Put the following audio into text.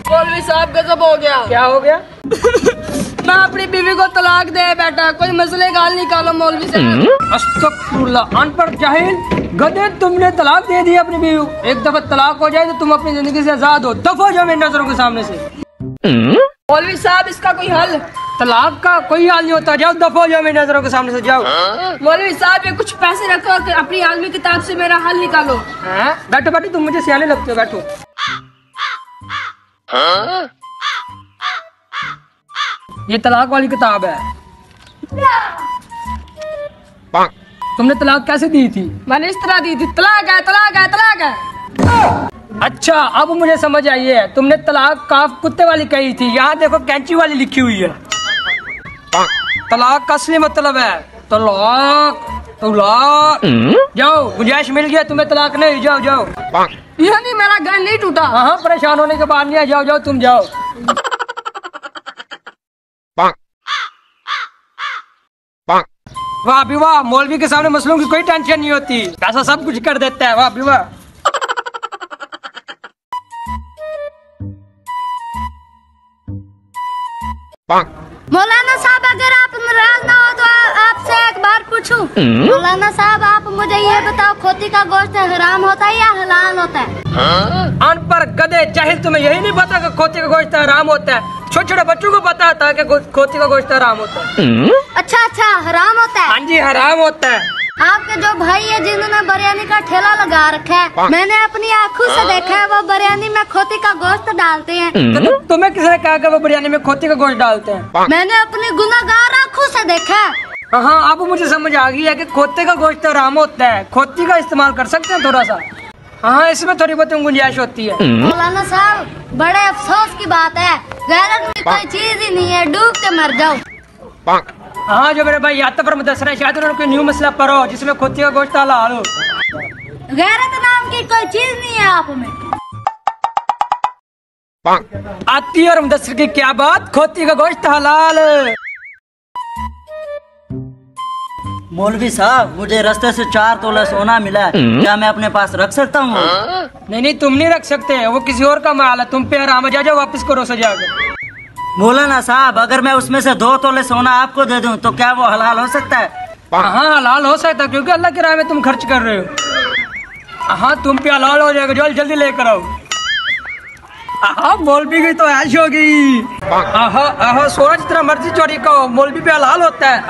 मौलवी साहब गजब हो गया। क्या हो गया? मैं अपनी बीवी को तलाक दे बैठा, कोई मसले का हल निकालो मौलवी साहब। अस्तगफुरुल्लाह, अनपढ़ जाहिल गधे, तुमने तलाक दे दी अपनी बीवी को। एक दफा तलाक हो जाए तो तुम अपनी जिंदगी से आजाद हो। दफा हो जाओ मेरी नजरों के सामने से। मौलवी साहब इसका कोई हल? तलाक का कोई हाल नहीं होता, जाओ दफा हो जाओ मेरी नजरों के सामने से, जाओ। मौलवी साहब ये कुछ पैसे रखो और अपनी आलमी किताब से मेरा हल निकालो। बैठो बैठो, तुम मुझे सियाने लगते हो, बैठो। ये तलाक वाली किताब है। तुमने तलाक कैसे दी थी? मैंने इस तरह दी थी, तलाक है तलाक है तलाक है। अच्छा, अब मुझे समझ आई है, तुमने तलाक काफ कुत्ते वाली कही थी, यहाँ देखो कैंची वाली लिखी हुई है। तलाक का असली मतलब है तलाक तलाक। जाओ, गुंजाइश मिल गया तुम्हें तलाक नहीं, जाओ जाओ। यह नहीं, मेरा घर नहीं टूटा। हाँ, परेशान होने के बाद नहीं, जाओ जाओ तुम जाओ। वाह भी वाह, मौलवी के सामने मसलों की कोई टेंशन नहीं होती, पैसा सब कुछ कर देता है। वाह भी वाह। मौलाना साहब, अगर आप नाराज ना हो तो आपसे एक बार पूछूं। मौलाना साहब, आप मुझे ये बताओ, खोती का गोश्त हराम होता है या हलाल होता है? अनपढ़ गधे जाहिल, तुम्हें यही नहीं पता कि खोती का गोश्त हराम होता है? छोटे छोटे बच्चों को पता था कि खोती का गोश्त हराम होता है। अच्छा अच्छा, हराम होता है? हाँ जी, हराम होता है। आपके जो भाई है जिन्होंने बिरयानी का ठेला लगा रखा है, मैंने अपनी आँखों से देखा है, वो बिरयानी में खोती का गोश्त डालते हैं। तो तुम्हें किसने कहा कि वो बिरयानी में खोती का गोश्त डालते हैं? मैंने अपनी गुनाहगार आँखों से देखा है। हाँ, अब मुझे समझ आ गई है कि खोते का गोश्त हराम होता है, खोती का इस्तेमाल कर सकते हैं थोड़ा सा। हाँ, इसमें थोड़ी बहुत गुंजाइश होती है। मौलाना साहब, बड़े अफसोस की बात है, गैरत में कोई चीज ही नहीं है, डूब के मर जाओ। हाँ, जो मेरे भाई याद पर मुदस्सर है, शायद उन्होंने कोई न्यू मसला पढ़ो जिसमें खोती का गोश्त हलाल हो। गैरत नाम की कोई चीज नहीं है आप में। आती है और मुदस्सर की क्या बात, खोती का गोश्त हलाल। मौलवी साहब, मुझे रास्ते से 4 तोला सोना मिला है, क्या मैं अपने पास रख सकता हूँ? नहीं नहीं, तुम नहीं रख सकते, वो किसी और का माल है, तुम पे हराम है। जाओ वापस करो सजा के। मौलाना साहब, अगर मैं उसमें से 2 तोले सोना आपको दे दूं तो क्या वो हलाल हो सकता है? हाँ, हलाल हो सकता है, क्योंकि अल्लाह की राह में तुम खर्च कर रहे हो। हाँ, तुम पे हलाल हो जाएगा, जल्दी जल्दी लेकर आओ। हाँ, मौलवी की तो ऐश होगी। सोना जितना मर्जी चोरी करो, मौलवी पे हलाल होता है।